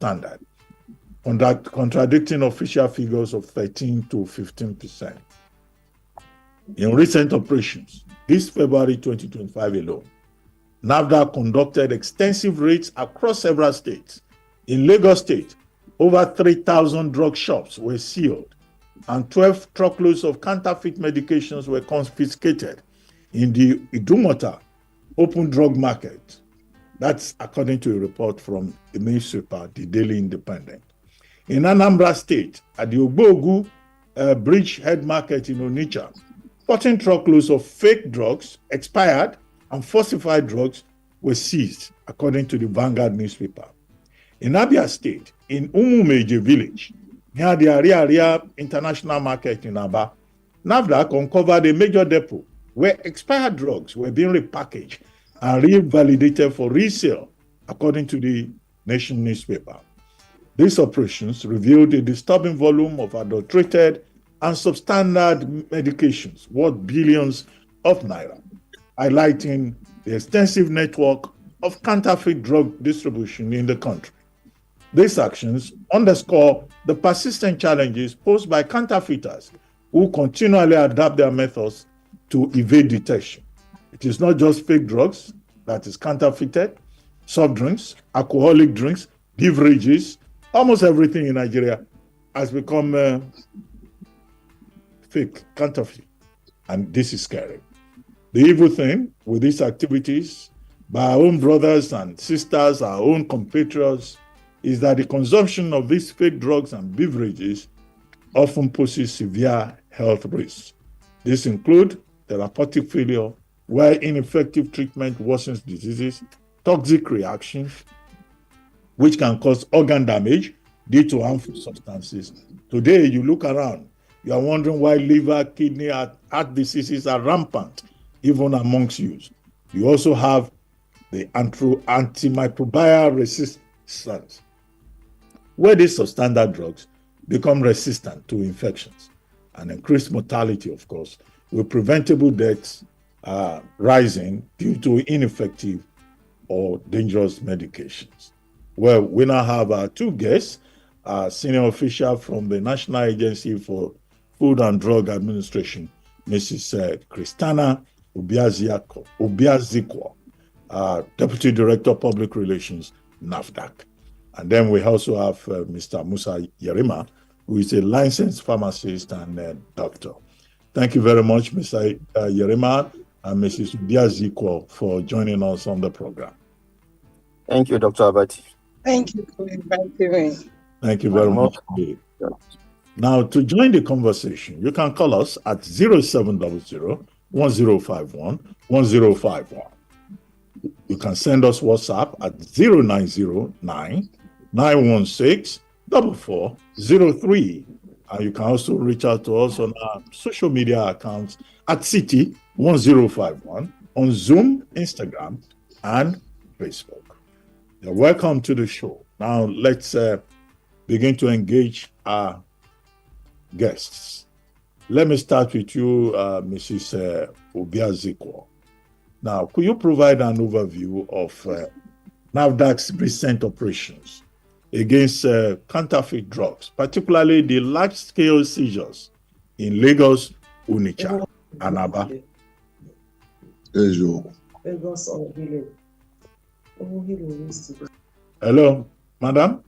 substandard, contradicting official figures of 13 to 15%. In recent operations, this February 2025 alone, NAFDAC conducted extensive raids across several states. In Lagos State, over 3,000 drug shops were sealed and 12 truckloads of counterfeit medications were confiscated in the Idumota open drug market. That's according to a report from the newspaper, The Daily Independent. In Anambra State, at the Ogbogu Bridgehead Market in Onitsha, 14 truckloads of fake drugs, expired and falsified drugs were seized, according to the Vanguard newspaper. In Abia State, in Umumeje village, near the Aria International Market in Aba, NAFDAC uncovered a major depot where expired drugs were being repackaged and revalidated for resale, according to the Nation newspaper. These operations revealed a disturbing volume of adulterated and substandard medications worth billions of naira, highlighting the extensive network of counterfeit drug distribution in the country. These actions underscore the persistent challenges posed by counterfeiters who continually adapt their methods to evade detection. It is not just fake drugs that is counterfeited, soft drinks, alcoholic drinks, beverages, almost everything in Nigeria has become fake, counterfeit, and this is scary. The evil thing with these activities by our own brothers and sisters, our own compatriots, is that the consumption of these fake drugs and beverages often poses severe health risks. These include therapeutic failure, where ineffective treatment worsens diseases, toxic reactions, which can cause organ damage due to harmful substances. Today, you look around, you are wondering why liver, kidney, heart diseases are rampant, even amongst youth. You also have the antimicrobial resistance, where these substandard drugs become resistant to infections and increased mortality, of course, with preventable deaths rising due to ineffective or dangerous medications. Well, we now have our two guests, senior official from the National Agency for Food and Drug Administration, Mrs. Christiana Obiazikwo, Deputy Director of Public Relations, NAFDAC. And then we also have Mr. Musa Yerima, who is a licensed pharmacist and doctor. Thank you very much, Mr. Yerima and Mrs. Obiazikwo, for joining us on the program. Thank you, Dr. Abati. Thank you for inviting me. Thank you very much. Now, to join the conversation, you can call us at 0700-1051-1051. You can send us WhatsApp at 0909-916-4403. And you can also reach out to us on our social media accounts at City1051 on Zoom, Instagram, and Facebook. You're welcome to the show. Now, let's begin to engage our guests. Let me start with you, Mrs. Obiazikwo. Now, could you provide an overview of NAFDAC's recent operations against counterfeit drugs, particularly the large-scale seizures in Lagos, Onitsha, and Aba? Hello, madam?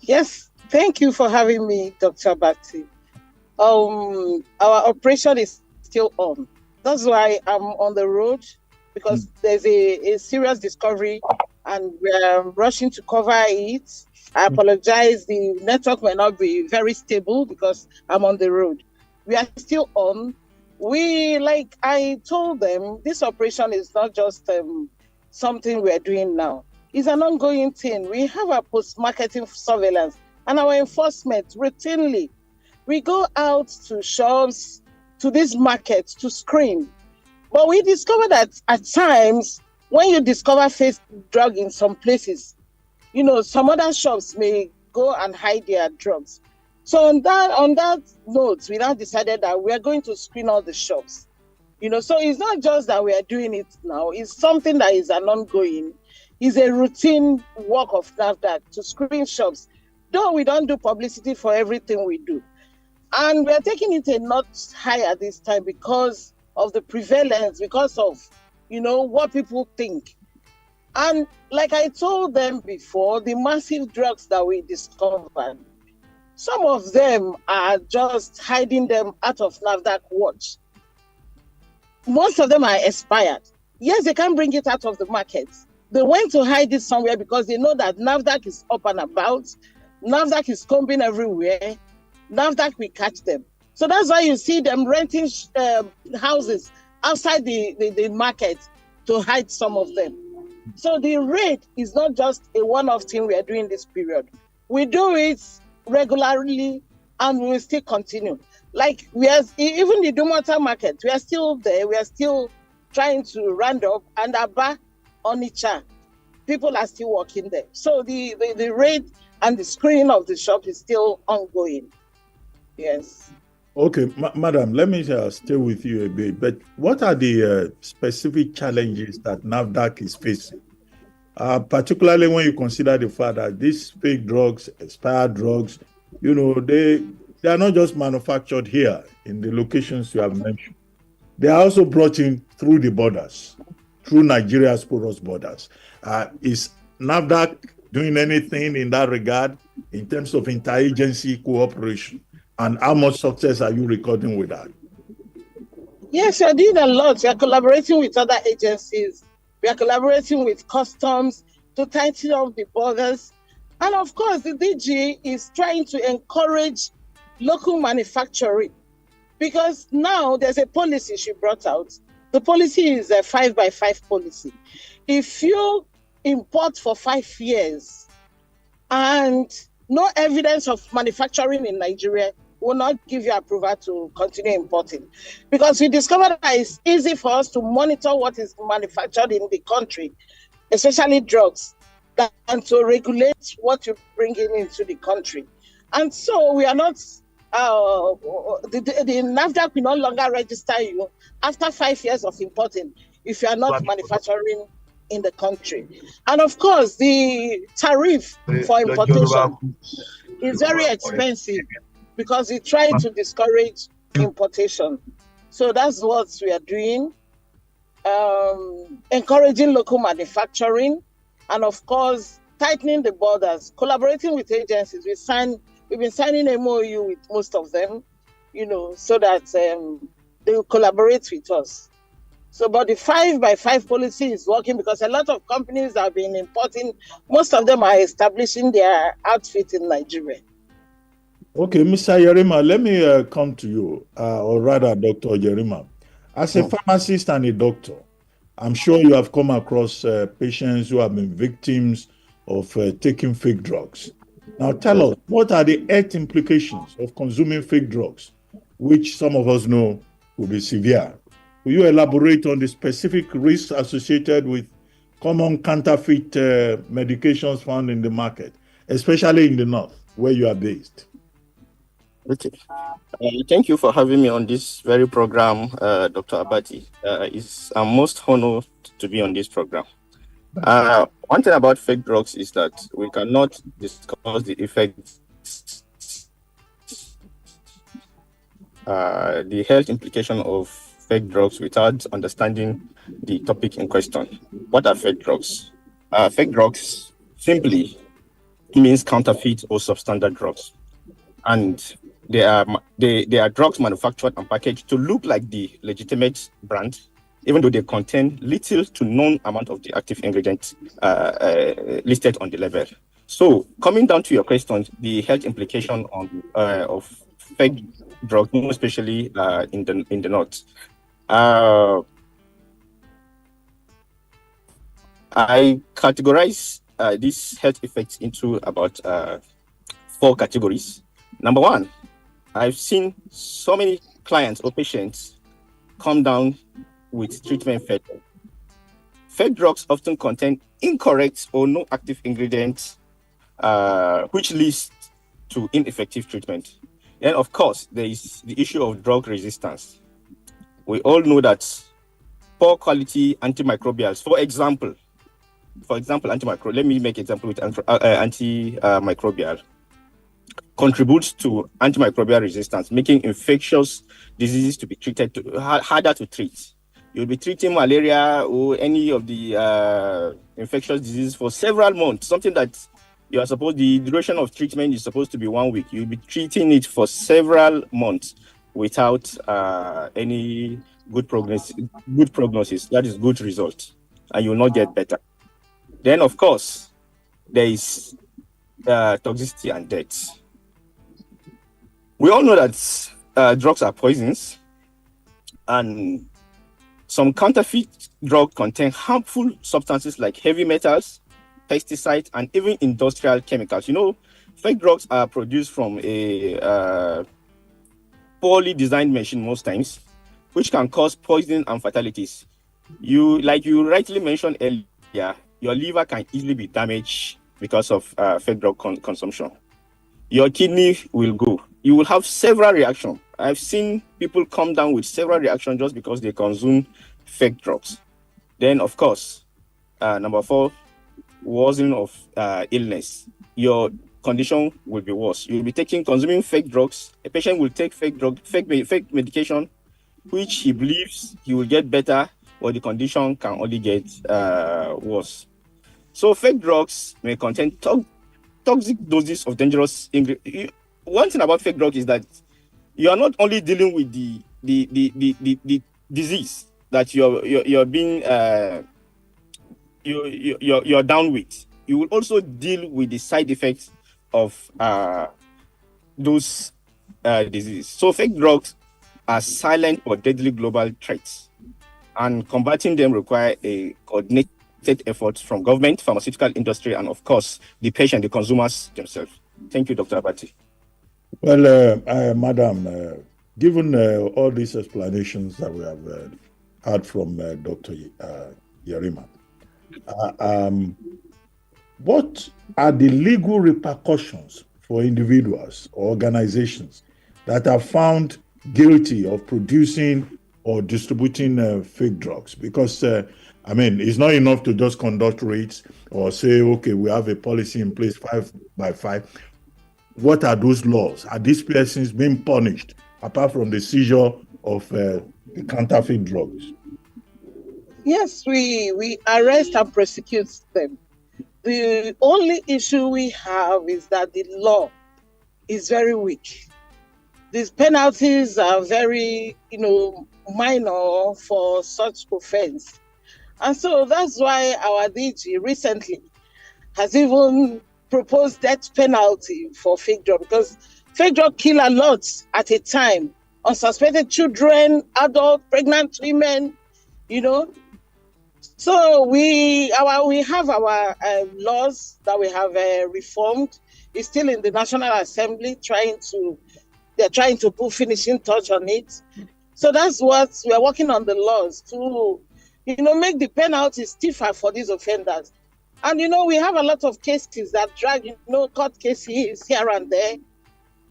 Yes, thank you for having me, Dr. Abati. Our operation is still on. That's why I'm on the road, because there's a serious discovery and we're rushing to cover it. I apologize, the network may not be very stable because I'm on the road. We are still on. Like I told them, this operation is not just something we're doing now. It's an ongoing thing. We have a post-marketing surveillance and our enforcement routinely. We go out to shops, to these markets to screen. But we discover that at times, when you discover fake drug in some places, some other shops may go and hide their drugs. So on that note, we now decided that we are going to screen all the shops. So it's not just that we are doing it now. It's something that is an ongoing. It's a routine work of NAFDAC to screen shops. Though we don't do publicity for everything we do. And we're taking it a notch higher this time because of the prevalence, because of, what people think. And like I told them before, the massive drugs that we discovered, some of them are just hiding them out of NAFDAC watch. Most of them are expired. Yes, they can bring it out of the market. They went to hide it somewhere because they know that NAFDAC is up and about. NAFDAC is combing everywhere. NAFDAC will catch them. So that's why you see them renting houses outside the market to hide some of them. So the raid is not just a one-off thing we are doing this period. We do it regularly and we will still continue. Like even the Dumota market, we are still there. We are still trying to round up, and Aba, Onitsha, people are still working there. So the raid and the screening of the shop is still ongoing. Yes. Okay, madam, let me stay with you a bit. But what are the specific challenges that NAFDAC is facing? Particularly when you consider the fact that these fake drugs, expired drugs, they are not just manufactured here in the locations you have mentioned. They are also brought in through the borders, through Nigeria's porous borders. Is NAFDAC doing anything in that regard in terms of interagency cooperation? And how much success are you recording with that? Yes, we are doing a lot. We are collaborating with other agencies. We are collaborating with customs to tighten up the borders. And of course, the DG is trying to encourage local manufacturing, because now there's a policy she brought out. The policy is a 5x5 policy. If you import for 5 years and no evidence of manufacturing in Nigeria, will not give you approval to continue importing, because we discovered that it's easy for us to monitor what is manufactured in the country, especially drugs, and to regulate what you bring into the country. And so we are not, the NAFDAC will no longer register you after 5 years of importing if you are not manufacturing in the country. And of course, the tariff for importation is very expensive, because we try to discourage importation. So that's what we are doing, encouraging local manufacturing, and of course, tightening the borders, collaborating with agencies. We've been signing MOU with most of them, so that they will collaborate with us. So, but the 5x5 policy is working, because a lot of companies have been importing. Most of them are establishing their outfit in Nigeria. Okay, Mr. Yerima, let me come to you, or rather, Dr. Yerima. As a pharmacist and a doctor, I'm sure you have come across patients who have been victims of taking fake drugs. Now, tell us, what are the health implications of consuming fake drugs, which some of us know will be severe? Will you elaborate on the specific risks associated with common counterfeit medications found in the market, especially in the North, where you are based? Okay. Thank you for having me on this very program, Dr. Abati. I'm most honored to be on this program. One thing about fake drugs is that we cannot discuss the effects, the health implication of fake drugs without understanding the topic in question. What are fake drugs? Fake drugs simply means counterfeit or substandard drugs. And they are drugs manufactured and packaged to look like the legitimate brand, even though they contain little to none amount of the active ingredients listed on the label. So, coming down to your question, the health implication of fake drugs, more especially in the North. I categorize these health effects into about 4 categories. Number 1, I've seen so many clients or patients come down with treatment failure. Fake drugs often contain incorrect or no active ingredients, which leads to ineffective treatment. And of course, there is the issue of drug resistance. We all know that poor quality antimicrobials, for example, for example, let me make example with antimicrobial, contributes to antimicrobial resistance, making infectious diseases to be harder to treat. You'll be treating malaria or any of the infectious diseases for several months, something that the duration of treatment is supposed to be 1 week. You'll be treating it for several months without any good prognosis. That is good result, and you will not get better. Then, of course, there is toxicity and death. We all know that drugs are poisons, and some counterfeit drugs contain harmful substances like heavy metals, pesticides, and even industrial chemicals. Fake drugs are produced from a poorly designed machine most times, which can cause poisoning and fatalities. Like you rightly mentioned earlier, your liver can easily be damaged because of fake drug consumption. Your kidney will go. You will have several reactions. I've seen people come down with several reactions just because they consume fake drugs. Then, of course, number 4, worsening of illness. Your condition will be worse. You'll be consuming fake drugs. A patient will take fake medication, which he believes he will get better, or the condition can only get worse. So fake drugs may contain toxic doses of dangerous ingredients. One thing about fake drugs is that you are not only dealing with the disease that you're being you're down with. You will also deal with the side effects of those diseases. So fake drugs are silent or deadly global threats, and combating them require a coordinated effort from government, pharmaceutical industry, and of course the patient, the consumers themselves. Thank you, Dr. Abati. Well, Madam, given all these explanations that we have heard from Dr. Yerima, what are the legal repercussions for individuals or organizations that are found guilty of producing or distributing fake drugs? Because, it's not enough to just conduct raids or say, okay, we have a policy in place 5 by 5. What are those laws? Are these persons being punished apart from the seizure of the counterfeit drugs? Yes, we arrest and prosecute them. The only issue we have is that the law is very weak. These penalties are very, minor for such offense. And so that's why our DG recently has even proposed death penalty for fake drug, because fake drug kill a lot at a time. Unsuspected children, adults, pregnant women, So we have our laws that we have reformed. It's still in the National Assembly, they're trying to put finishing touch on it. So that's what we are working on, the laws to, make the penalty stiffer for these offenders. And, we have a lot of cases that drag, court cases here and there.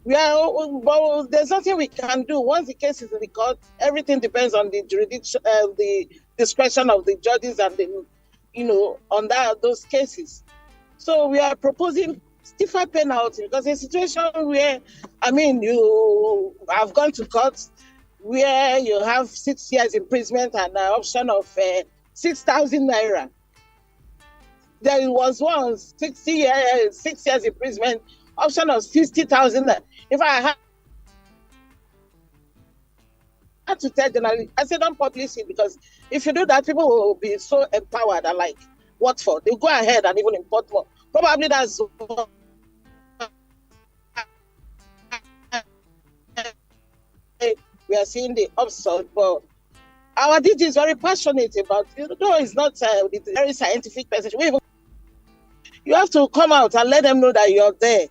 But there's nothing we can do. Once the case is in the court, everything depends on the jurisdiction, the discretion of the judges and on those cases. So we are proposing stiffer penalty, because a situation where, you have gone to court where you have 6 years imprisonment and an option of 6,000 naira. There was one 6 years imprisonment, option of 60,000. If I had to tell generally, I said don't publish it, because if you do that, people will be so empowered and like, what for? They'll go ahead and even import more. Probably that's what we are seeing the upside. But our DG is very passionate about, it's not a very scientific person. You have to come out and let them know that you're there.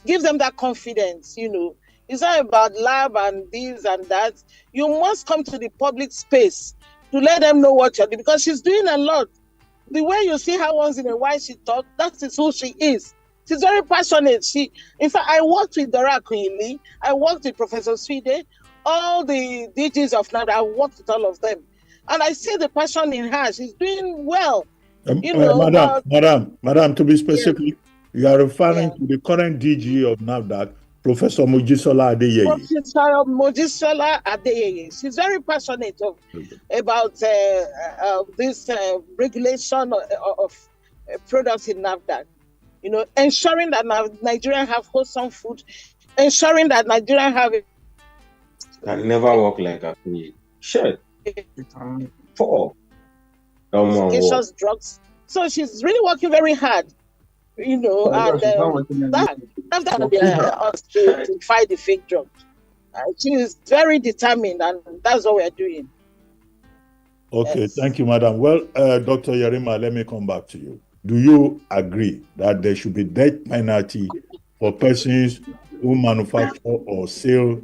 Give them that confidence, It's not about lab and this and that. You must come to the public space to let them know what you're doing, because she's doing a lot. The way you see her once in a while she talks, that is who she is. She's very passionate. In fact, I worked with Dora Quinley, I worked with Professor Swede, all the DGs of NADA, I worked with all of them. And I see the passion in her. She's doing well. Madam, to be yeah, specific, you are yeah. referring to the current DG of NAFDAC, Professor Mojisola Adeyeye. Professor Mojisola Adeyeye. She's very passionate about this regulation of products in NAFDAC. Ensuring that Nigerians have wholesome food, ensuring that Nigerians have Can never work like a queen. Shit. Four. efficacious drugs. So she's really working very hard, and that us to fight the fake drugs. She is very determined, and that's what we're doing. Okay, Yes. thank you, madam. Well, Dr. Yarima, let me come back to you. Do you agree that there should be death penalty for persons who manufacture or sell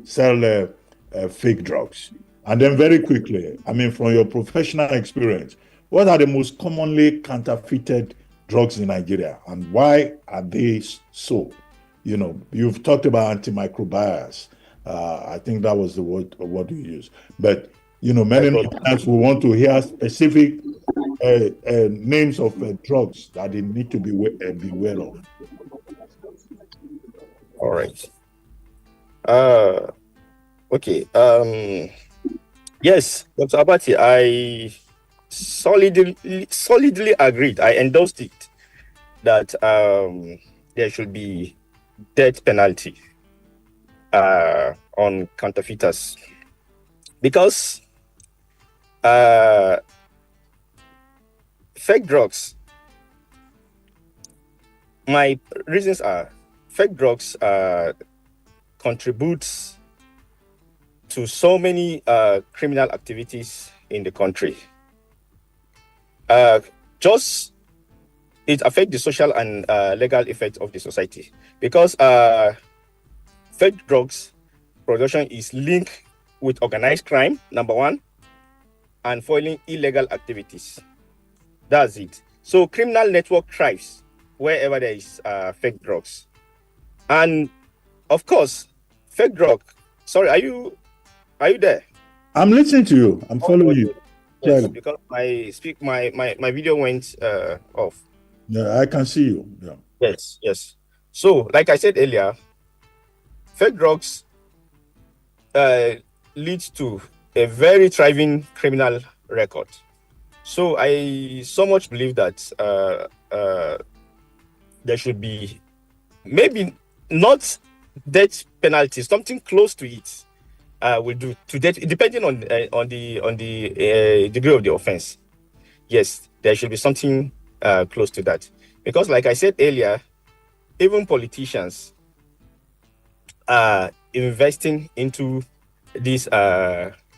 fake drugs? And then very quickly, I mean, from your professional experience, what are the most commonly counterfeited drugs in Nigeria, and why are they so? You've talked about antimicrobials. I think that was the word you used. But many times we want to hear specific names of drugs that they need to be aware of. All right. Okay. Yes, Dr. Abati, I solidly agreed. I endorsed it that there should be death penalty on counterfeiters, because fake drugs. My reasons are fake drugs contributes to so many criminal activities in the country. Just it affects the social and legal effect of the society, because fake drugs production is linked with organized crime, number one, and foiling illegal activities. That's it. So criminal network thrives wherever there is fake drugs. And of course, fake drug. Sorry, are you there? I'm listening to you. I'm following you. Yes, because my video went off. Yeah, I can see you. Yeah. Yes. So, like I said earlier, fake drugs leads to a very thriving criminal record. So I so much believe that there should be maybe not death penalty, something close to it. Will do to death, depending on the degree of the offense. Yes, there should be something close to that, because, like I said earlier, even politicians are investing into this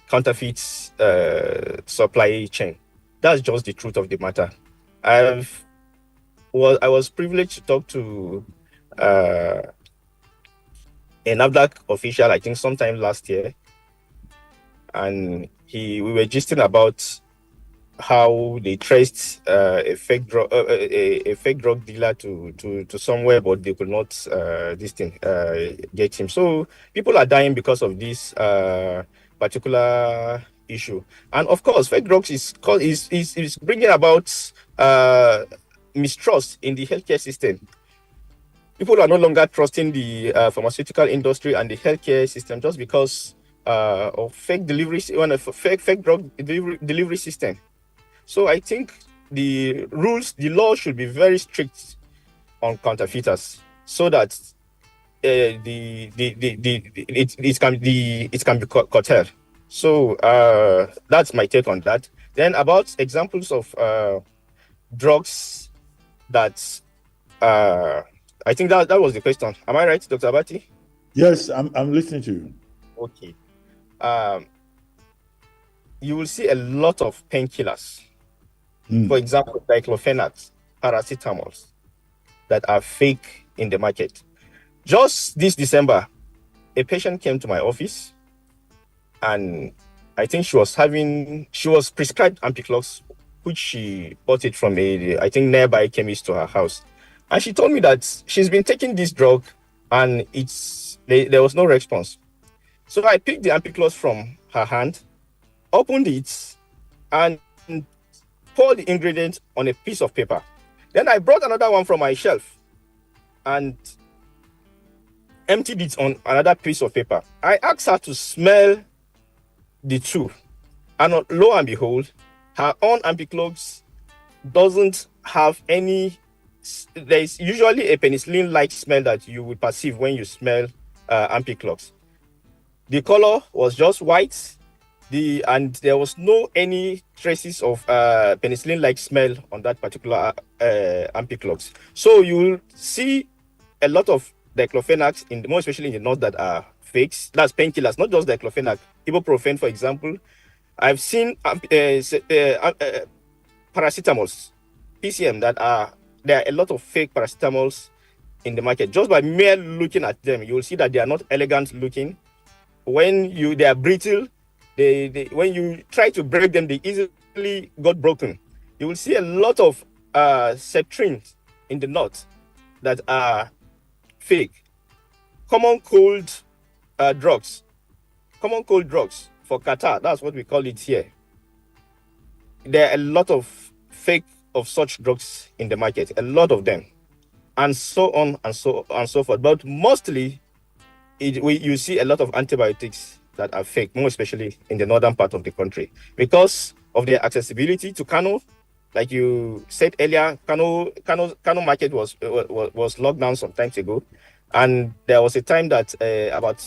counterfeit supply chain. That's just the truth of the matter. I was privileged to talk to a NAFDAC official, I think sometime last year, and we were gisting about how they traced a fake drug dealer to somewhere, but they could not get him. So people are dying because of this particular issue, and of course, fake drugs is bringing about mistrust in the healthcare system. People are no longer trusting the pharmaceutical industry and the healthcare system just because of fake delivery, fake drug delivery system. So I think the law should be very strict on counterfeiters, so that it can be curtailed. So that's my take on that. Then about examples of drugs that I think that was the question. Am I right, Dr. Abati? Yes, I'm listening to you. Okay. You will see a lot of painkillers. For example, diclofenac, paracetamols, that are fake in the market. Just this December, a patient came to my office, and I think she was prescribed Ampiclox, which she bought it from I think nearby chemist to her house. And she told me that she's been taking this drug and there was no response. So I picked the Ampiclox from her hand, opened it, and pour the ingredients on a piece of paper. Then I brought another one from my shelf and emptied it on another piece of paper. I asked her to smell the two, and lo and behold, her own ampiclox doesn't have any. There's usually a penicillin-like smell that you would perceive when you smell ampiclox. The color was just white, and there was no any traces of penicillin-like smell on that particular ampiclox. So you will see a lot of diclofenacs, more especially in the north, that are fakes. That's painkillers, not just diclofenac. Ibuprofen, for example. I've seen paracetamols, PCM, there are a lot of fake paracetamols in the market. Just by mere looking at them, you will see that they are not elegant looking. When they are brittle, when you try to break them, they easily got broken. You will see a lot of septrins in the north that are fake. Common cold drugs for catarrh, that's what we call it here. There are a lot of fake of such drugs in the market, a lot of them, and so on and so forth. But mostly, you see a lot of antibiotics that are fake, more especially in the northern part of the country, because of their accessibility to Kano. Like you said earlier, Kano market was locked down some time ago, and there was a time that about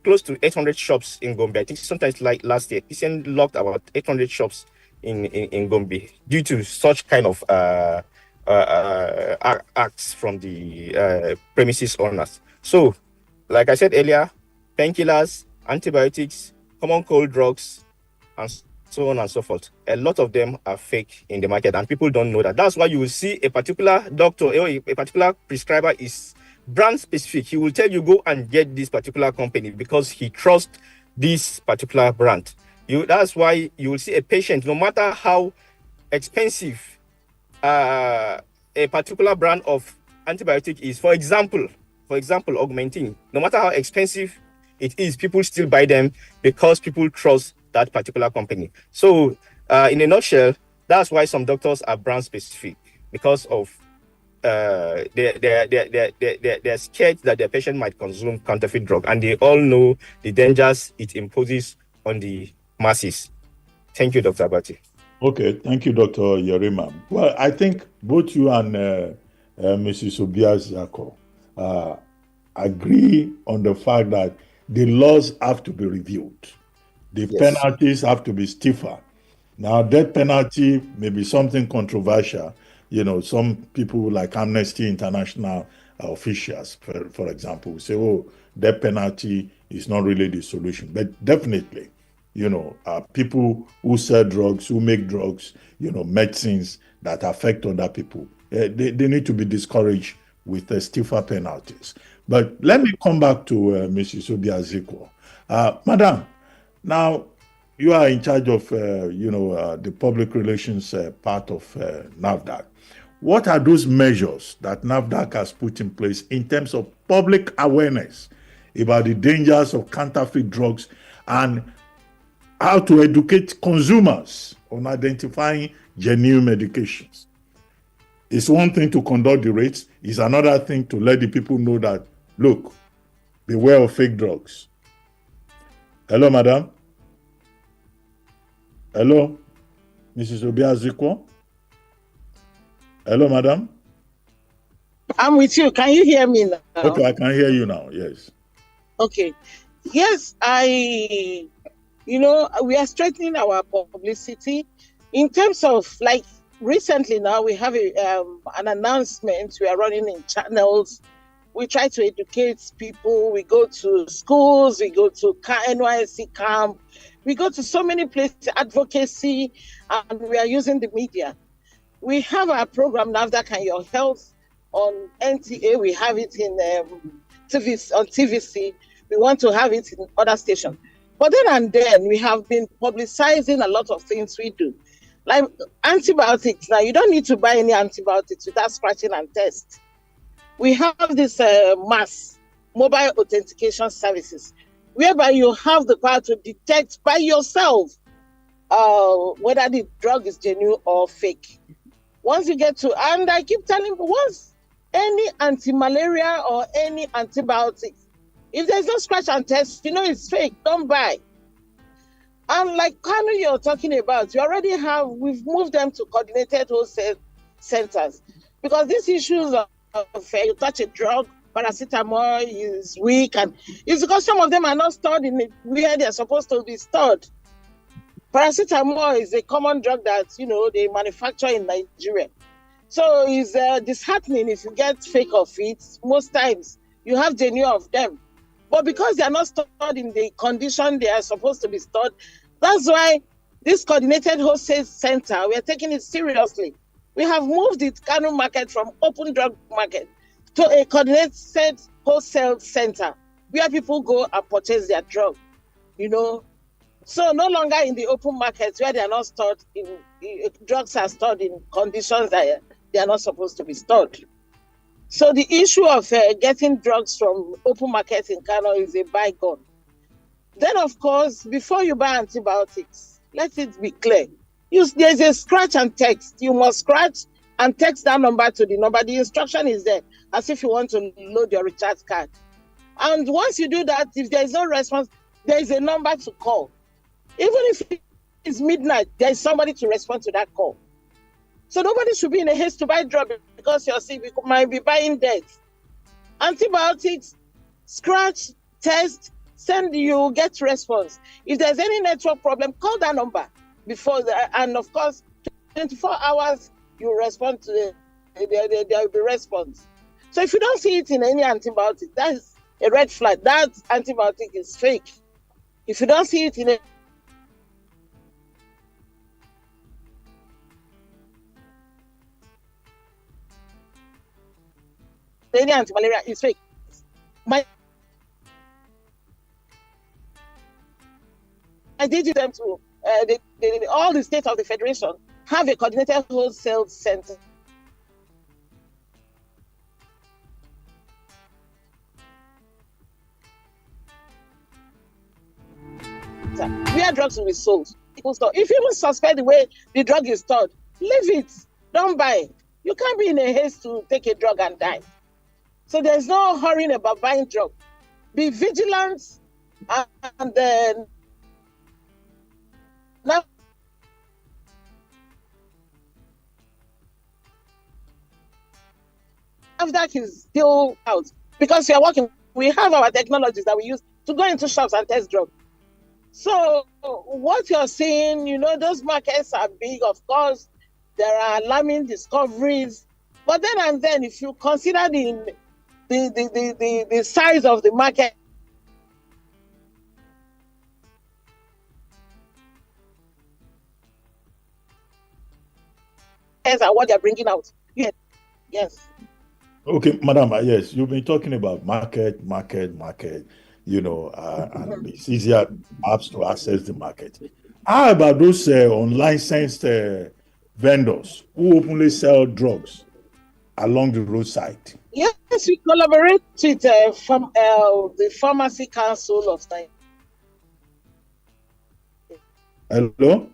close to 800 shops in Gombe. I think sometimes like last year, PCN locked about 800 shops in Gombe due to such kind of acts from the premises owners. So, like I said earlier, painkillers, antibiotics, common cold drugs, and so on and so forth. A lot of them are fake in the market, and people don't know that. That's why you will see a particular doctor or a particular prescriber is brand specific. He will tell you, go and get this particular company because he trusts this particular brand. That's why you will see a patient, no matter how expensive a particular brand of antibiotic is. For example, Augmentin. No matter how expensive it is, people still buy them because people trust that particular company. So, in a nutshell, that's why some doctors are brand specific, because of they're scared that their patient might consume counterfeit drug, and they all know the dangers it imposes on the masses. Thank you, Dr. Abati. Okay, thank you, Dr. Yerima. Well, I think both you and Mrs. Obiazako agree on the fact that the laws have to be reviewed. The penalties have to be stiffer. Now, death penalty may be something controversial. Some people like Amnesty International officials, for example, say, oh, death penalty is not really the solution. But definitely, people who sell drugs, who make drugs, medicines that affect other people, they need to be discouraged with stiffer penalties. But let me come back to Mrs. Obiaziko. Madam, now you are in charge of, the public relations part of NAFDAC. What are those measures that NAFDAC has put in place in terms of public awareness about the dangers of counterfeit drugs and how to educate consumers on identifying genuine medications? It's one thing to conduct the rates. It's another thing to let the people know that, look, beware of fake drugs. Hello, madam. Hello, Mrs. Obiaziko. Hello, madam. I'm with you. Can you hear me now? Okay, I can hear you now. Yes. Okay. Yes, we are strengthening our publicity in terms of, like, recently now we have an announcement we are running in channels. We try to educate people. We go to schools. We go to NYSC camp. We go to so many places, advocacy, and we are using the media. We have our program, NAFDAC and Your Health, on NTA. We have it in on TVC. We want to have it in other stations. But then we have been publicizing a lot of things we do. Like antibiotics. Now, you don't need to buy any antibiotics without scratching and test. We have this MAS, mobile authentication services, whereby you have the power to detect by yourself whether the drug is genuine or fake. Once you get to, and I keep telling you, once any anti-malaria or any antibiotics, if there's no scratch and test, it's fake, don't buy. And like Kanu you're talking about, we've moved them to coordinated wholesale centers. Because these issues of you touch a drug, paracetamol is weak, and it's because some of them are not stored in where they're supposed to be stored. Paracetamol is a common drug that, they manufacture in Nigeria. So it's disheartening if you get fake of it. Most times you have genuine of them. But because they are not stored in the condition they are supposed to be stored, that's why this coordinated wholesale center, we are taking it seriously. We have moved the Kano market from open drug market to a coordinated wholesale center where people go and purchase their drug, So no longer in the open markets where they are not stored drugs are stored in conditions that they are not supposed to be stored. So the issue of getting drugs from open markets in Kano is a bygone. Then, of course, before you buy antibiotics, let it be clear. There's a scratch and text. You must scratch and text that number to the number. The instruction is there, as if you want to load your recharge card. And once you do that, if there is no response, there is a number to call. Even if it's midnight, there is somebody to respond to that call. So nobody should be in a haste to buy drug because you're sick. You might be buying dead. Antibiotics, scratch, test, you get response. If there's any network problem, call that number before and of course, 24 hours you respond to there will be response. So if you don't see it in any antibiotic, that is a red flag. That antibiotic is fake. If you don't see it in any anti-malaria, is fake. I did them to all the states of the federation have a coordinated wholesale center. Where drugs will be sold. People store. If you even suspect the way the drug is stored, leave it. Don't buy it. You can't be in a haste to take a drug and die. So there's no hurrying about buying drug. Be vigilant and then now NAFDAC is still out because we are working. We have our technologies that we use to go into shops and test drugs. So what you're seeing, those markets are big. Of course, there are alarming discoveries. But then and then, if you consider the size of the market, and what they're bringing out. Yes. Okay, Madam, yes, you've been talking about market, and it's easier perhaps to access the market. How about those unlicensed vendors who openly sell drugs along the roadside? Yes, we collaborate with the Pharmacy Council of Nigeria. Hello?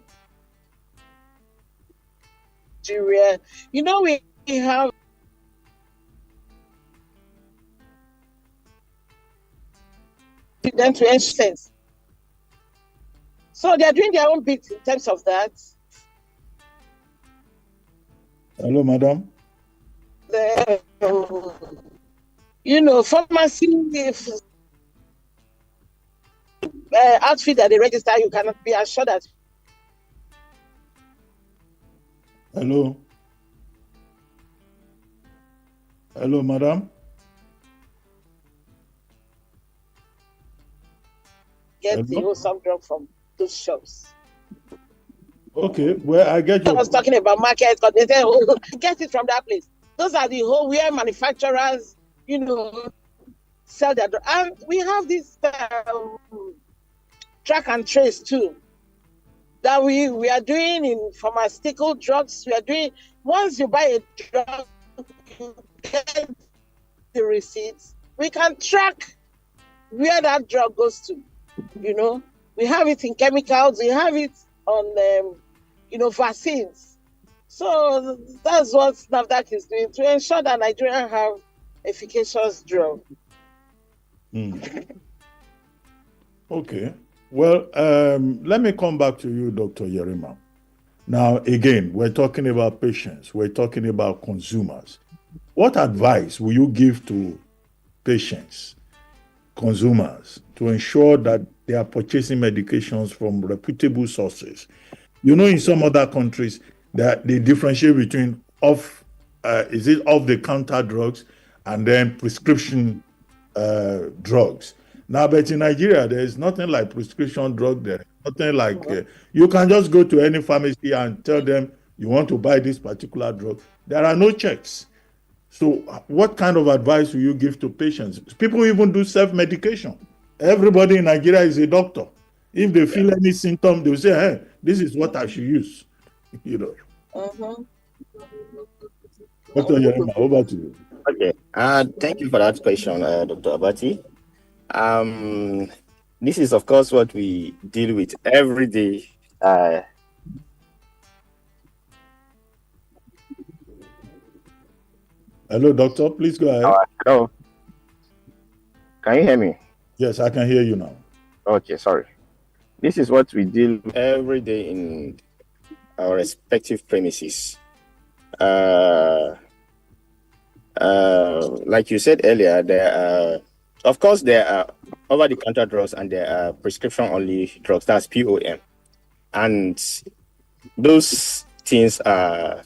We have them to sense. So they are doing their own bit in terms of that. Hello, madam. The pharmacy outfit that they register, you cannot be assured that. Hello, madam. Get the wholesome drug from those shops. Okay, well, I get you. I was talking about market, get it from that place. Those are the whole where manufacturers, sell their drug. And we have this track and trace too that we are doing in pharmaceutical drugs. We are doing, once you buy a drug, you get the receipts. We can track where that drug goes to. We have it in chemicals, we have it on vaccines. So that's what NAFDAC is doing to ensure that Nigeria have efficacious drug. Okay. Well, let me come back to you, Dr. Yerima. Now, again, we're talking about patients. We're talking about consumers. What advice will you give to patients, consumers, to ensure that they are purchasing medications from reputable sources? In some other countries, that they differentiate between off-the-counter drugs and then prescription drugs. Now, but in Nigeria, there is nothing like prescription drug. There is nothing like you can just go to any pharmacy and tell them you want to buy this particular drug. There are no checks. So, what kind of advice will you give to patients? People even do self-medication. Everybody in Nigeria is a doctor. If they feel any symptom, they will say, "Hey, this is what I should use." Dr. Yerima, over to you. Okay. Thank you for that question, Dr. Abati. This is, of course, what we deal with every day. Hello, doctor. Please go ahead. Hello. Can you hear me? Yes, I can hear you now. Okay, sorry. This is what we deal with every day in our respective premises. Like you said earlier, there are over-the-counter drugs and there are prescription-only drugs. That's POM, and those things are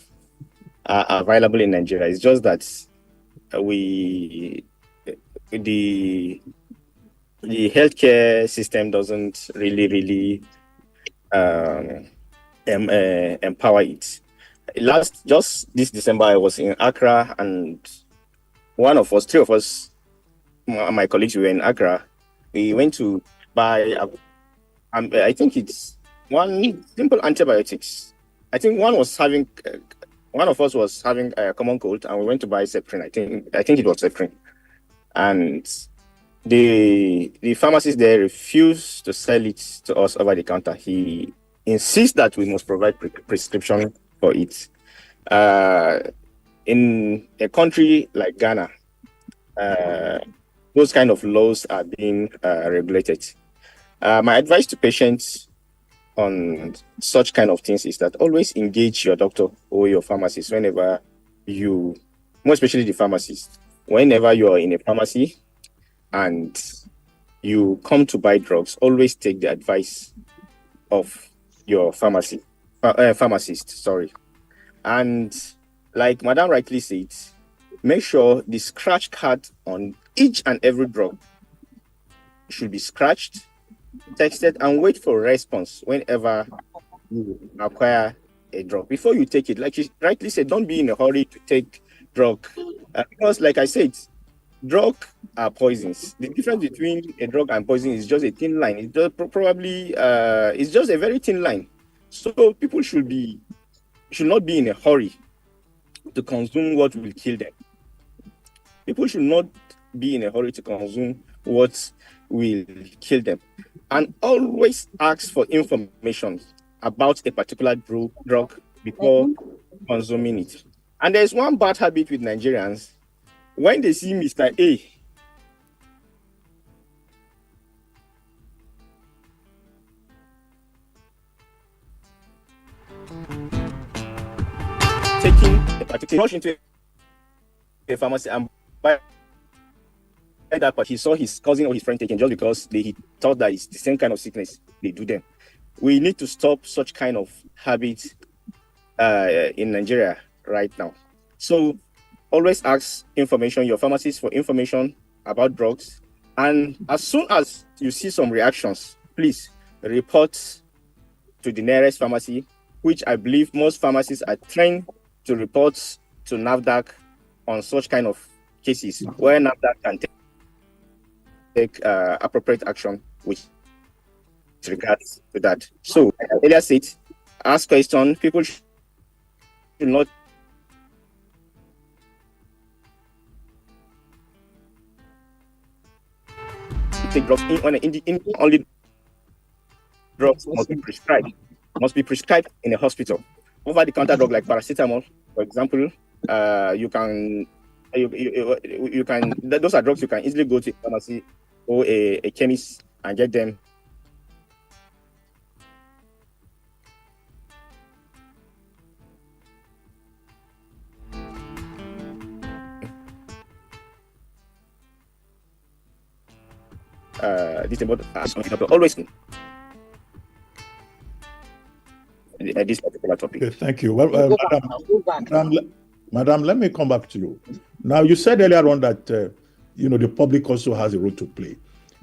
available in Nigeria. It's just that the healthcare system doesn't really empower it. Just this December, I was in Accra, and three of us, my colleagues, we were in Accra. We went to buy, I think it's one simple antibiotics. I think one of us was having a common cold, and we went to buy Septrin. I think it was Septrin, and the pharmacist there refused to sell it to us over the counter. He insists that we must provide prescription for it. In a country like Ghana, those kind of laws are being regulated. My advice to patients on such kind of things is that always engage your doctor or your pharmacist whenever more especially the pharmacist, whenever you are in a pharmacy and you come to buy drugs, always take the advice of your pharmacist. And like Madam rightly said, make sure the scratch card on each and every drug should be scratched, texted, and wait for a response whenever you acquire a drug. Before you take it, like you rightly said, don't be in a hurry to take drug. Because like I said, drugs are poisons. The difference between a drug and poison is just a thin line. It's just it's just a very thin line. So people should not be in a hurry to consume what will kill them. People should not be in a hurry to consume what will kill them. And always ask for information about a particular drug before consuming it. And there's one bad habit with Nigerians. When they see Mr. A, taking a particular rush into a pharmacy and buy that, but he saw his cousin or his friend taking just because he thought that it's the same kind of sickness they do them. We need to stop such kind of habits in Nigeria right now. So always ask your pharmacist for information about drugs. And as soon as you see some reactions, please report to the nearest pharmacy, which I believe most pharmacies are trained to report to NAFDAC on such kind of cases where NAFDAC can take appropriate action with regards to that. So, earlier said, ask questions. People should not take drugs only drugs must be prescribed. must be prescribed in a hospital. Over-the-counter drug like paracetamol, for example, you can those are drugs you can easily go to a pharmacy or a chemist and get them. This about always this particular topic. Okay, thank you. Well, Madam, let me come back to you. Now, you said earlier on that the public also has a role to play.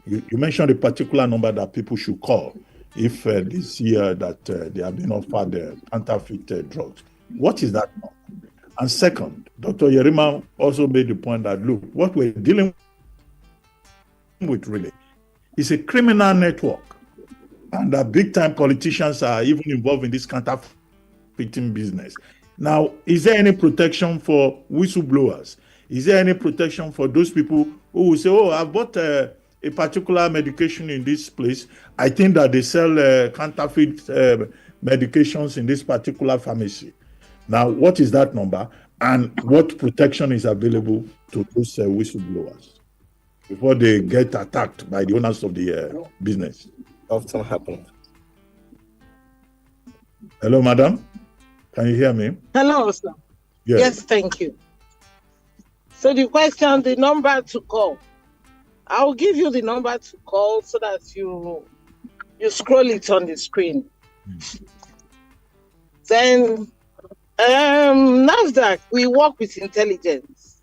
You mentioned a particular number that people should call if they see that they have been offered counterfeit drugs. What is that number? And second, Dr. Yerima also made the point that, look, what we're dealing with really is a criminal network, and that big-time politicians are even involved in this counterfeiting business. Now, is there any protection for whistleblowers? Is there any protection for those people who will say, oh, I bought a particular medication in this place. I think that they sell counterfeit medications in this particular pharmacy. Now, what is that number? And what protection is available to those whistleblowers before they get attacked by the owners of the business? Often happen. Hello, madam. Can you hear me? Hello, sir. Yes, thank you. So the question, the number to call. I'll give you the number to call so that you scroll it on the screen. Then NAFDAC, we work with intelligence.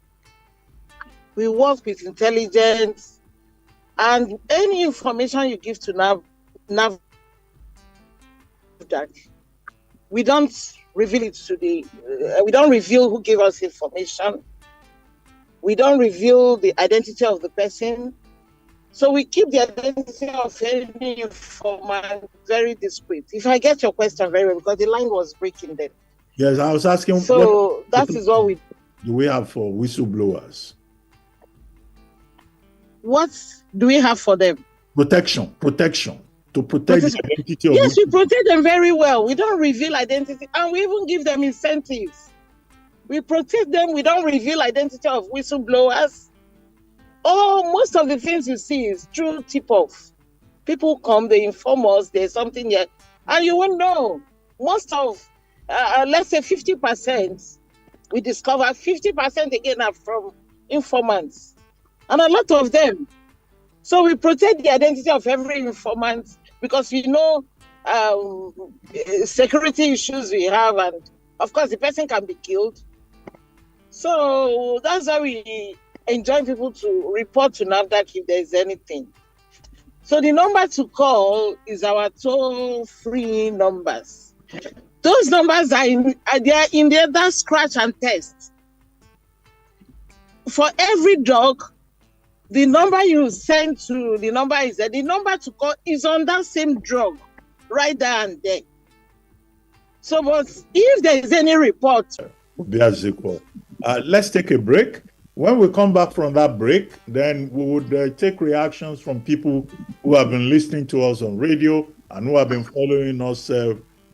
We work with intelligence, and any information you give to NAFDAC, we don't reveal it to we don't reveal who gave us information. We don't reveal the identity of the person. So we keep the identity of any informant very discreet. If I get your question very well, because the line was breaking then. Yes, I was asking. So that is what we do. We have for whistleblowers. What do we have for them? Protection. To protect the identity of. Yes, we protect them very well. We don't reveal identity, and we even give them incentives. We protect them. We don't reveal identity of whistleblowers. Oh, most of the things you see is true tip-off. People come, they inform us there's something here, and you won't know. Most of, let's say 50%, we discover 50% again are from informants, and a lot of them. So we protect the identity of every informant because we know security issues we have, and of course the person can be killed. So that's why we enjoin people to report to NAFDAC if there is anything. So the number to call is our toll-free numbers. Those numbers are in there, that scratch and test. For every drug, the number you send to the number is there. The number to call is on that same drug, right there and there. So, but if there is any report, let's take a break. When we come back from that break, then we would take reactions from people who have been listening to us on radio and who have been following us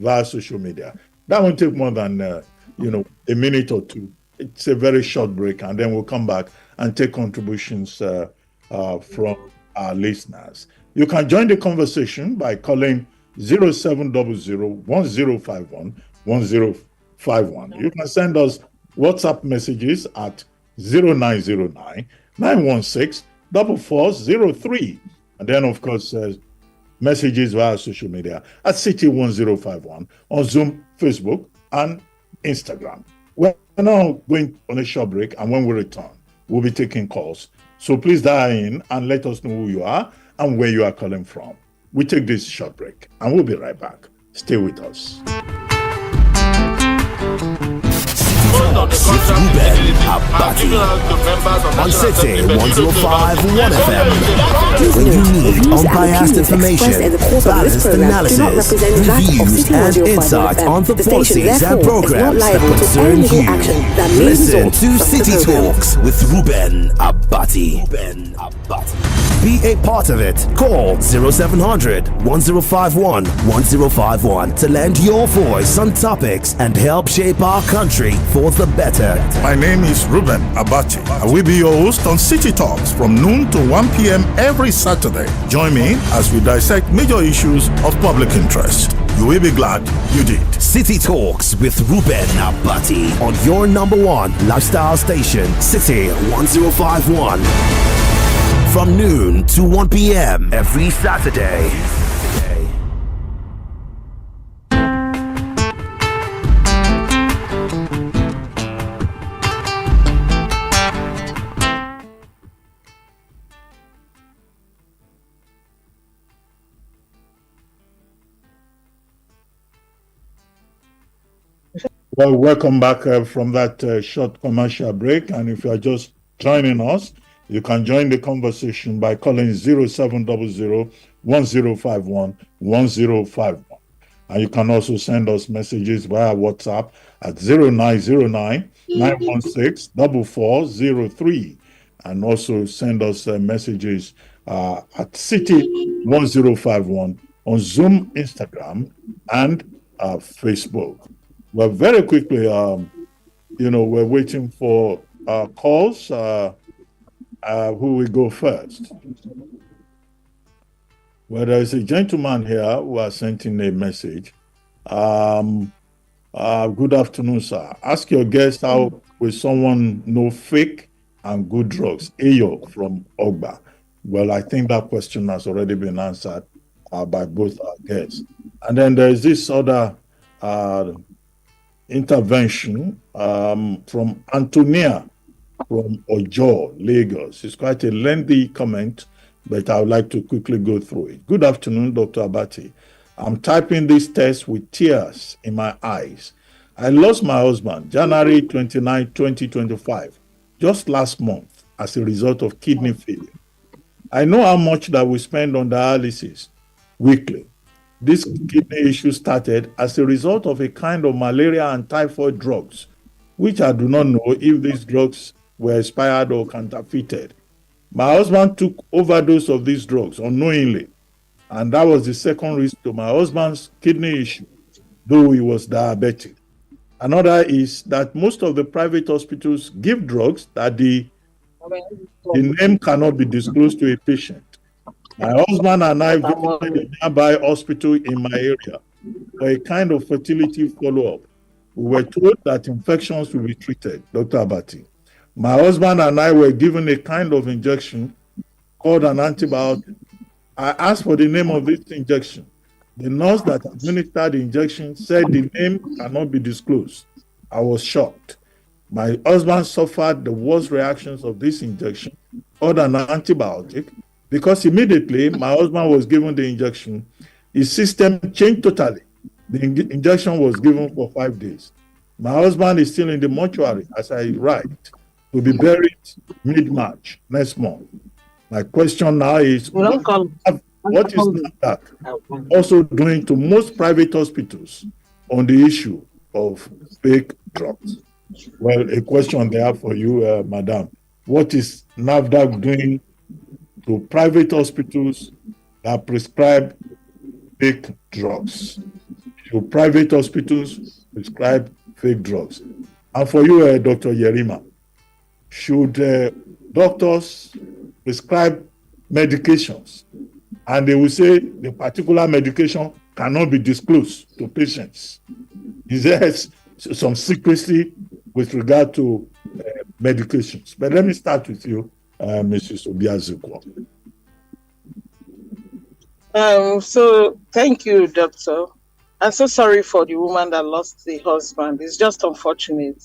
via social media. That won't take more than a minute or two. It's a very short break, and then we'll come back and take contributions from our listeners. You can join the conversation by calling 0700-1051-1051. You can send us WhatsApp messages at 0909-916-4403. And then, of course, messages via social media at City1051 on Zoom, Facebook, and Instagram. We're now going on a short break, and when we return, we'll be taking calls. So please dial in and let us know who you are and where you are calling from. We take this short break, and we'll be right back. Stay with us. with REUBEN ABATI on City 105.1 FM. When you need unbiased information, balanced analysis, reviews, and insight on the policies and programs that concern you, listen to City Talks with REUBEN ABATI. Be a part of it. Call 0700 1051 1051 to lend your voice on topics and help shape our country for the better. My name is REUBEN ABATI. I will be your host on City Talks from noon to 1 p.m. every Saturday. Join me as we dissect major issues of public interest. You will be glad you did. City Talks with REUBEN ABATI on your number one lifestyle station, City 1051. From noon to 1 p.m. every Saturday. Well, welcome back from that short commercial break. And if you are just joining us, you can join the conversation by calling 0700 1051 1051. And you can also send us messages via WhatsApp at 0909 916 4403. And also send us messages at City 1051 on Zoom, Instagram, and Facebook. Well, very quickly, we're waiting for calls. Who will go first? Well, there is a gentleman here who has sent in a message. Good afternoon, sir. Ask your guest how will someone know fake and good drugs? Ayo from Ogba. Well, I think that question has already been answered by both our guests. And then there is this other intervention from Antonia from Ojo, Lagos. It's quite a lengthy comment, but I would like to quickly go through it. Good afternoon, Dr. Abati. I'm typing this test with tears in my eyes. I lost my husband January 29, 2025, just last month as a result of kidney failure. I know how much that we spend on dialysis weekly. This kidney issue started as a result of a kind of malaria and typhoid drugs, which I do not know if these drugs were expired or counterfeited. My husband took overdose of these drugs unknowingly, and that was the second risk to my husband's kidney issue, though he was diabetic. Another is that most of the private hospitals give drugs that the name cannot be disclosed to a patient. My husband and I visited a nearby hospital in my area for a kind of fertility follow-up. We were told that infections will be treated, Dr. Abati. My husband and I were given a kind of injection called an antibiotic. I asked for the name of this injection. The nurse that administered the injection said the name cannot be disclosed. I was shocked. My husband suffered the worst reactions of this injection called an antibiotic because immediately my husband was given the injection, his system changed totally. The injection was given for 5 days. My husband is still in the mortuary as I write, to be buried mid-March next month. My question now is, what is NAFDAC also doing to most private hospitals on the issue of fake drugs? Well, a question there for you, Madam. What is NAFDAC doing to private hospitals that prescribe fake drugs? Should private hospitals prescribe fake drugs? And for you, Dr. Yerima, should doctors prescribe medications and they will say the particular medication cannot be disclosed to patients? Is there some secrecy with regard to medications? But let me start with you, Mrs. Obiazukwo. So thank you, Doctor. I'm so sorry for the woman that lost the husband. It's just unfortunate.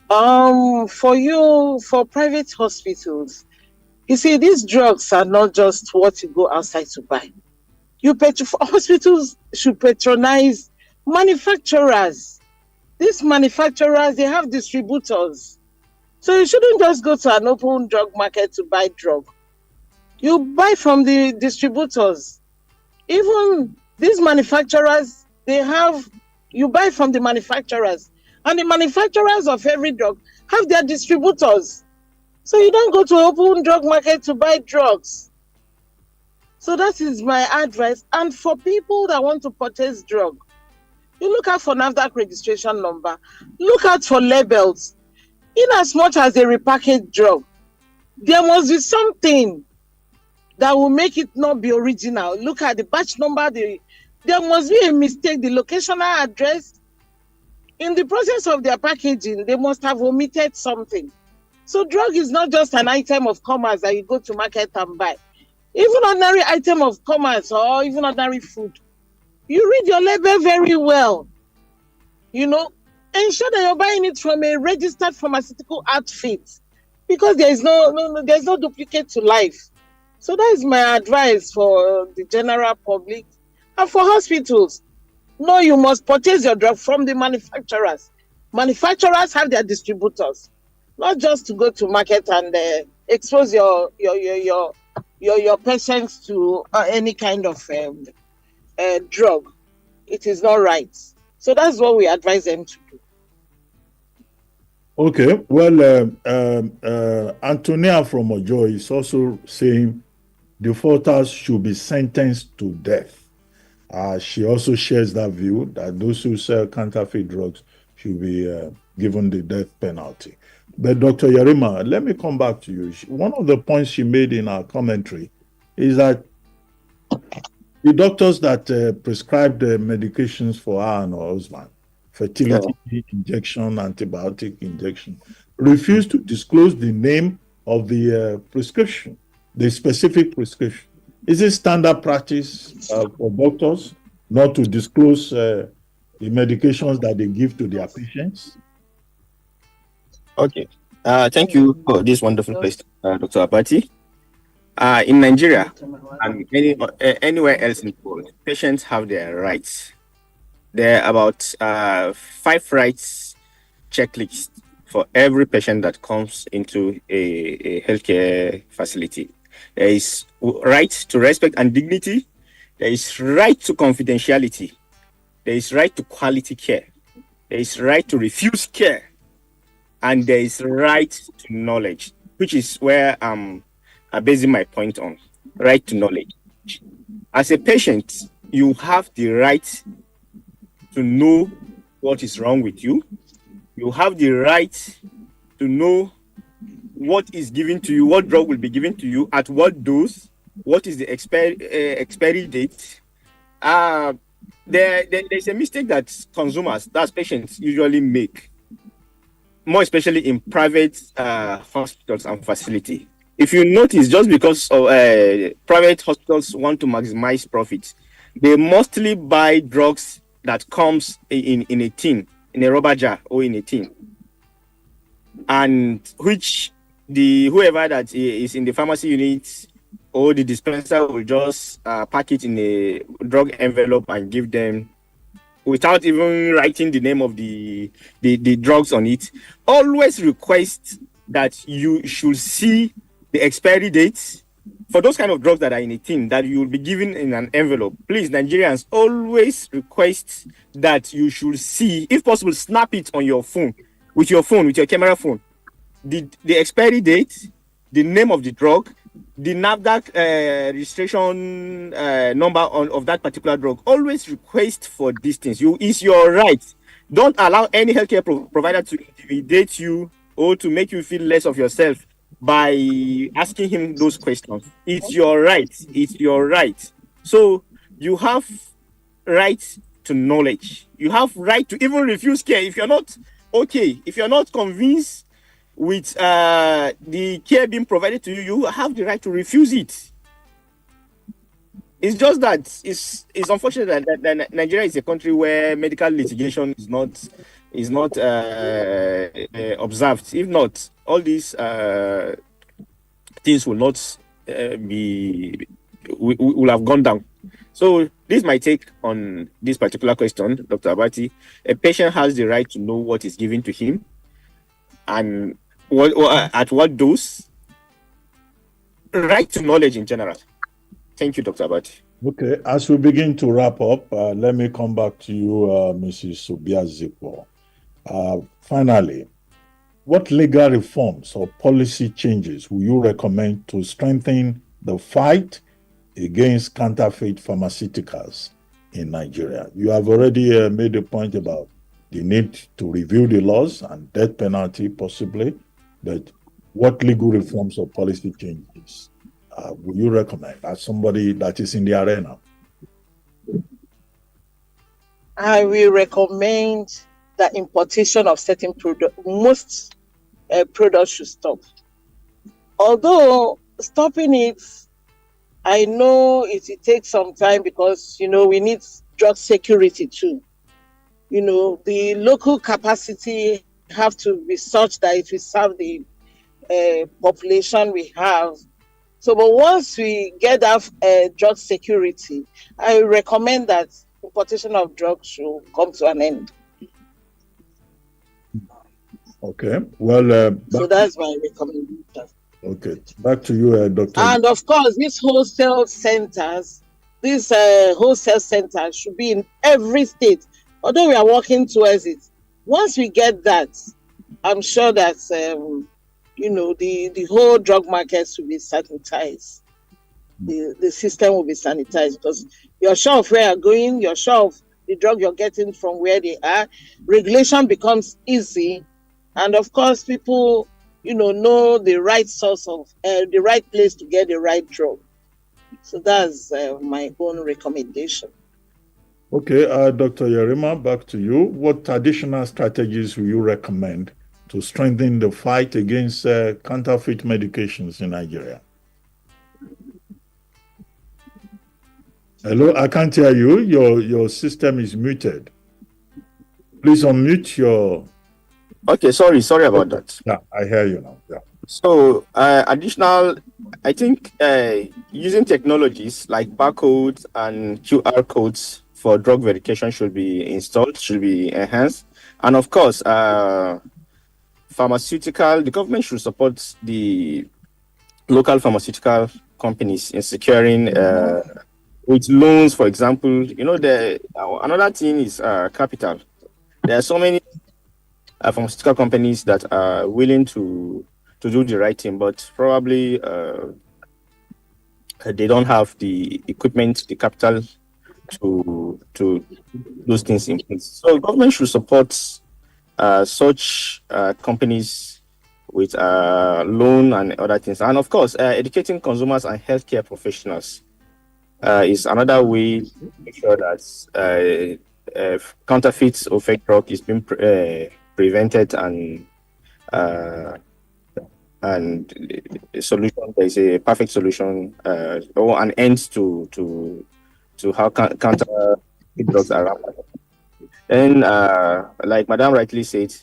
For private hospitals, you see, these drugs are not just what you go outside to buy. Hospitals should patronize manufacturers. these manufacturers, they have distributors. So you shouldn't just go to an open drug market to buy drug. You buy from the distributors. Even these manufacturers, you buy from the manufacturers. And the manufacturers of every drug have their distributors. So you don't go to an open drug market to buy drugs. So that is my advice. And for people that want to purchase drug, you look out for NAFDAC registration number. Look out for labels. In as much as they repackage drug, there must be something that will make it not be original. Look at the batch number. There must be a mistake. The locational address. In the process of their packaging, they must have omitted something. So drug is not just an item of commerce that you go to market and buy. Even ordinary item of commerce or even ordinary food, you read your label very well. Ensure that you're buying it from a registered pharmaceutical outfit, because there's no duplicate to life. So that is my advice for the general public and for hospitals. No, you must purchase your drug from the manufacturers. Manufacturers have their distributors, not just to go to market and expose your patients to any kind of drug. It is not right. So that's what we advise them to do. Okay, well, Antonia from Ojo is also saying defaulters should be sentenced to death. She also shares that view that those who sell counterfeit drugs should be given the death penalty. But Dr. Yarima, let me come back to you. One of the points she made in our commentary is that the doctors that prescribed the medications for her and her husband, fertility injection, antibiotic injection, refused to disclose the name of the prescription, the specific prescription. Is it standard practice for doctors not to disclose the medications that they give to their patients? Okay. Thank you for this wonderful question, Dr. Abati. In Nigeria and anywhere else in the world, patients have their rights. There are about 5 rights checklist for every patient that comes into a healthcare facility. There is right to respect and dignity. There is right to confidentiality. There is right to quality care. There is right to refuse care. And there is right to knowledge, which is where I'm basing my point on. Right to knowledge. As a patient, you have the right to know what is wrong with you. You have the right to know what is given to you, what drug will be given to you, at what dose, what is the expiry date. There's a mistake that consumers, that's patients, usually make, more especially in private hospitals and facilities. If you notice, just because of, private hospitals want to maximize profits, they mostly buy drugs that comes in a tin, in a rubber jar or in a tin, and which whoever that is in the pharmacy unit or the dispenser will just pack it in a drug envelope and give them without even writing the name of the drugs on it. Always request that you should see the expiry dates for those kind of drugs that are in a tin that you will be given in an envelope. Please, Nigerians, always request that you should see, if possible, snap it on your phone, with your camera phone, the expiry date, the name of the drug, the NAFDAC registration number of that particular drug. Always request for these things. It's your right. Don't allow any healthcare provider to intimidate you or to make you feel less of yourself by asking him those questions. It's your right. It's your right. So you have right to knowledge. You have right to even refuse care if you're not okay. If you're not convinced with the care being provided to you, you have the right to refuse it. It's just that it's unfortunate that Nigeria is a country where medical litigation is not observed. If not, all these things will not will have gone down. So this might take on this particular question, Dr. Abati. A patient has the right to know what is given to him and at what dose. Right to knowledge in general. Thank you, Dr. Abati. Okay, as we begin to wrap up, let me come back to you, Mrs. Subiazipo. Finally, what legal reforms or policy changes will you recommend to strengthen the fight against counterfeit pharmaceuticals in Nigeria? You have already made a point about the need to review the laws and death penalty possibly, but what legal reforms or policy changes would you recommend as somebody that is in the arena? I will recommend the importation of certain products. Most products should stop. Although stopping it, I know it takes some time because, we need drug security too. The local capacity have to be such that it will serve the population we have. So, but once we get that drug security, I recommend that importation of drugs should come to an end. Okay, well, so that's my recommendation. Okay, back to you, Dr. And of course, these wholesale centers should be in every state. Although we are working towards it, once we get that, I'm sure that the whole drug markets will be sanitized. The system will be sanitized because you're sure of where you're going, you're sure of the drug you're getting from where they are. Regulation becomes easy, and of course, people know the right source of the right place to get the right drug. So that's my own recommendation. Okay, Dr. Yerima, back to you. What additional strategies will you recommend to strengthen the fight against counterfeit medications in Nigeria? Hello, I can't hear you. Your system is muted. Please unmute your... Okay, sorry about that. Yeah, I hear you now. Yeah. So, additional, I think using technologies like barcodes and QR codes for drug verification should be installed, should be enhanced. And of course, the government should support the local pharmaceutical companies in securing with loans, for example. Another thing is capital. There are so many pharmaceutical companies that are willing to do the right thing, but probably they don't have the equipment, the capital to those things in place. So government should support such companies with loan and other things. And of course, educating consumers and healthcare professionals is another way to make sure that counterfeits or fake drug is being prevented and a solution. There is a perfect solution or an end to how counterfeit drugs are rampant. And like Madam rightly said,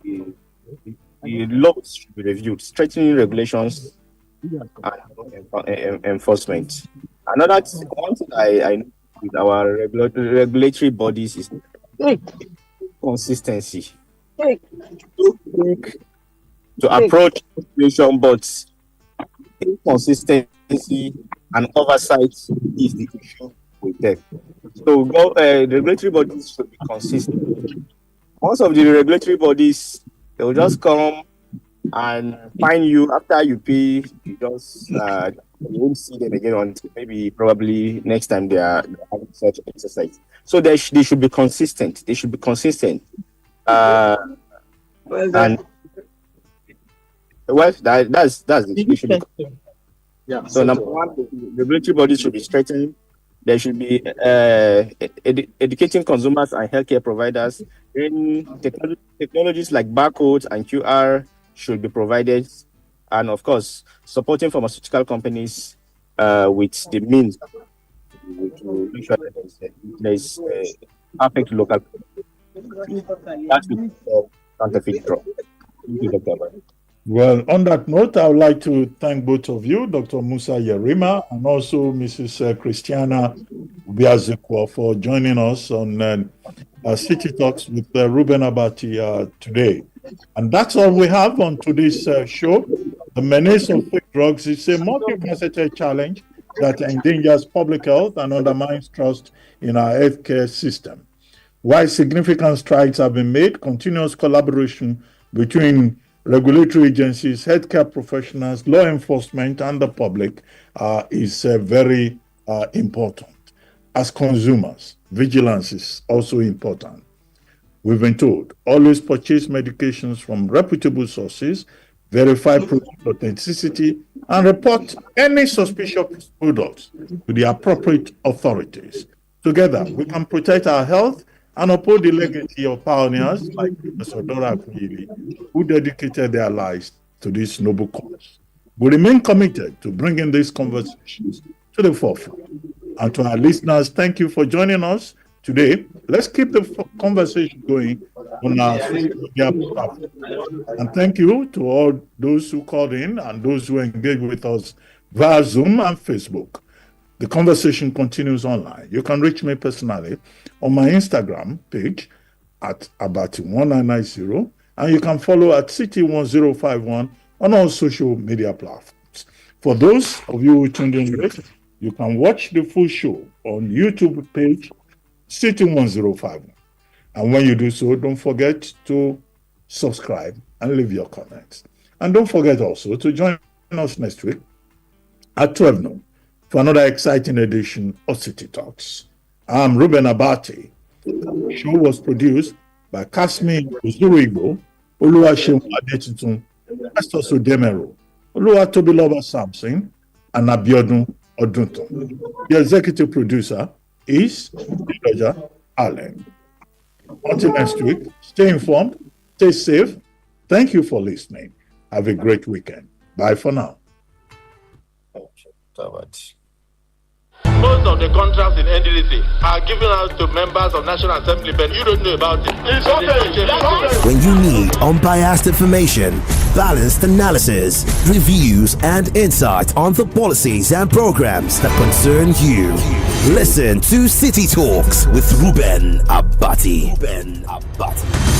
the laws should be reviewed, strengthening regulations and enforcement. Another one thing I know with our regulatory bodies is consistency. To approach situation, but inconsistency and oversight is the issue with them. So regulatory bodies should be consistent. Most of the regulatory bodies, they will just come and fine you after you pay. You just you won't see them again until probably next time they are having such exercise. So they should be consistent. They should be consistent. And well, that's the issue. Yeah. So number one, the regulatory bodies should be strengthened. There should be educating consumers and healthcare providers. Then technologies like barcodes and QR should be provided, and of course, supporting pharmaceutical companies with the means to make sure that there is perfect local. That's the counterfeit drug. Thank you, Dr. Well, on that note, I would like to thank both of you, Dr. Musa Yerima and also Mrs. Christiana Biazekwa, for joining us on City Talks with REUBEN ABATI today. And that's all we have on today's show. The menace of fake drugs is a multifaceted challenge that endangers public health and undermines trust in our healthcare system. While significant strides have been made, continuous collaboration between regulatory agencies, healthcare professionals, law enforcement, and the public is very important. As consumers, vigilance is also important. We've been told, always purchase medications from reputable sources, verify product authenticity, and report any suspicious products to the appropriate authorities. Together, we can protect our health and uphold the legacy of pioneers like Professor Dora Akunyili, who dedicated their lives to this noble cause. We remain committed to bringing these conversations to the forefront. And to our listeners, thank you for joining us today. Let's keep the conversation going on our social media platform. And thank you to all those who called in and those who engaged with us via Zoom and Facebook. The conversation continues online. You can reach me personally on my Instagram page at ABATI1990, and you can follow at City1051 on all social media platforms. For those of you who tuned in late, you can watch the full show on YouTube page City1051. And when you do so, don't forget to subscribe and leave your comments. And don't forget also to join us next week at 12 noon for another exciting edition of City Talks. I'm REUBEN ABATI. The show was produced by Kasmi Ozuruigbo, Oluwaseun Adetitun, Pastor Sodemero, Oluwatobiloba Samson, and Abiodun Odunton. The executive producer is Roger Allen. Until next week, stay informed, stay safe. Thank you for listening. Have a great weekend. Bye for now. Most of the contracts in NDDC are given out to members of National Assembly, but you don't know about it. It's okay. When you need unbiased information, balanced analysis, reviews, and insight on the policies and programs that concern you, listen to City Talks with REUBEN ABATI.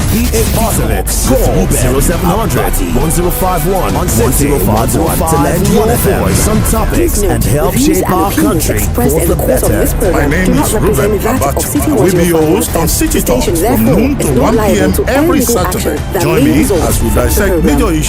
He is Partalix. Call 0700 1051 1051 to lend your voice on topics and help shape our country for the better. My name is REUBEN ABATI. I will be your host on City Talks from noon to 1 p.m. every Saturday. Join me as we dissect major issues